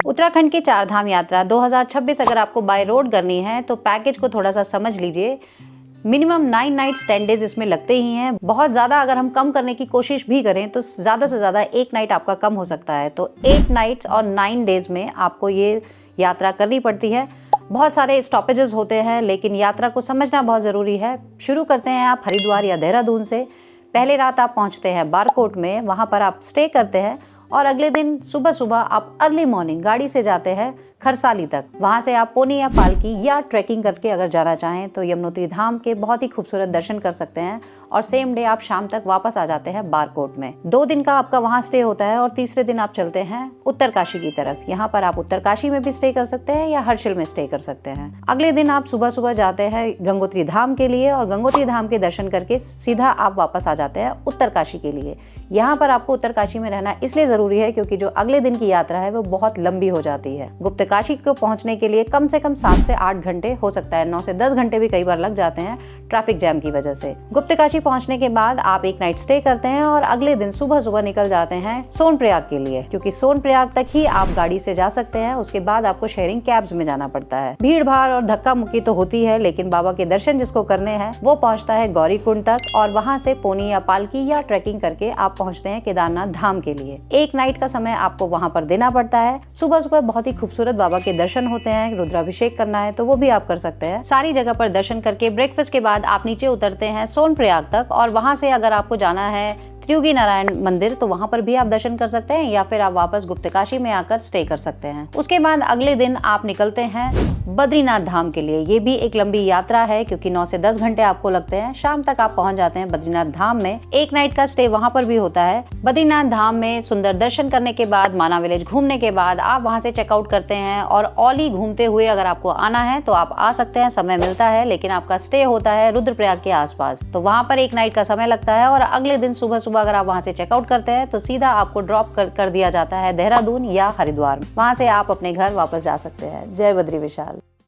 उत्तराखंड की चारधाम यात्रा 2026 अगर आपको बाय रोड करनी है तो पैकेज को थोड़ा सा समझ लीजिए। मिनिमम 9 नाइट्स 10 डेज इसमें लगते ही हैं। बहुत ज़्यादा अगर हम कम करने की कोशिश भी करें तो ज़्यादा से ज़्यादा 1 नाइट आपका कम हो सकता है। तो 8 नाइट्स और 9 डेज में आपको ये यात्रा करनी पड़ती है। बहुत सारे स्टॉपेजेस होते हैं, लेकिन यात्रा को समझना बहुत ज़रूरी है। शुरू करते हैं आप हरिद्वार या देहरादून से। पहले रात आप पहुंचते हैं बारकोट में, वहाँ पर आप स्टे करते हैं और अगले दिन सुबह सुबह आप अर्ली मॉर्निंग गाड़ी से जाते हैं खरसाली तक। वहाँ से आप पोनी या पालकी या ट्रैकिंग करके अगर जाना चाहें तो यमुनोत्री धाम के बहुत ही खूबसूरत दर्शन कर सकते हैं और सेम डे आप शाम तक वापस आ जाते हैं बारकोट में। 2 दिन का आपका वहाँ स्टे होता है और तीसरे दिन आप चलते हैं उत्तरकाशी की तरफ। यहाँ पर आप उत्तरकाशी में भी स्टे कर सकते हैं या हर्षिल में स्टे कर सकते हैं। अगले दिन आप सुबह सुबह जाते हैं गंगोत्री धाम के लिए और गंगोत्री धाम के दर्शन करके सीधा आप वापस आ जाते हैं उत्तरकाशी के लिए। यहाँ पर आपको उत्तरकाशी में रहना इसलिए जरूरी है क्योंकि जो अगले दिन की यात्रा है वो बहुत लंबी हो जाती है। गुप्तकाशी को पहुंचने के लिए कम से कम 7 से 8 घंटे, हो सकता है 9 से 10 घंटे भी कई बार लग जाते हैं ट्रैफिक जैम की वजह से। गुप्तकाशी पहुंचने के बाद आप 1 नाइट स्टे करते हैं और अगले दिन सुबह सुबह निकल जाते हैं सोनप्रयाग के लिए, क्योंकि सोनप्रयाग तक ही आप गाड़ी से जा सकते हैं। उसके बाद आपको शेयरिंग कैब्स में जाना पड़ता है। भीड़ भाड़ और धक्का मुक्की तो होती है, लेकिन बाबा के दर्शन जिसको करने हैं वो पहुंचता है गौरीकुंड तक और वहां से पोनी या पालकी या ट्रैकिंग करके आप पहुंचते हैं केदारनाथ धाम के लिए। 1 नाइट का समय आपको वहां पर देना पड़ता है। सुबह सुबह बहुत ही खूबसूरत बाबा के दर्शन होते हैं। रुद्राभिषेक करना है तो वो भी आप कर सकते हैं। सारी जगह पर दर्शन करके ब्रेकफास्ट के बाद आप नीचे उतरते हैं सोनप्रयाग तक और वहां से अगर आपको जाना है त्रियोगी नारायण मंदिर तो वहां पर भी आप दर्शन कर सकते हैं या फिर आप वापस गुप्तकाशी में आकर स्टे कर सकते हैं। उसके बाद अगले दिन आप निकलते हैं बद्रीनाथ धाम के लिए। ये भी एक लंबी यात्रा है क्योंकि 9 से 10 घंटे आपको लगते हैं। शाम तक आप पहुंच जाते हैं बद्रीनाथ धाम में। 1 नाइट का स्टे वहां पर भी होता है। बद्रीनाथ धाम में सुंदर दर्शन करने के बाद, माना विलेज घूमने के बाद आप वहां से चेकआउट करते हैं और औली घूमते हुए अगर आपको आना है तो आप आ सकते हैं, समय मिलता है। लेकिन आपका स्टे होता है रुद्रप्रयाग के आसपास, तो वहां पर 1 नाइट का समय लगता है और अगले दिन सुबह सुबह अगर आप वहां से चेकआउट करते हैं तो सीधा आपको ड्रॉप कर दिया जाता है देहरादून या हरिद्वार। वहां से आप अपने घर वापस जा सकते हैं। जय बद्री विशाल।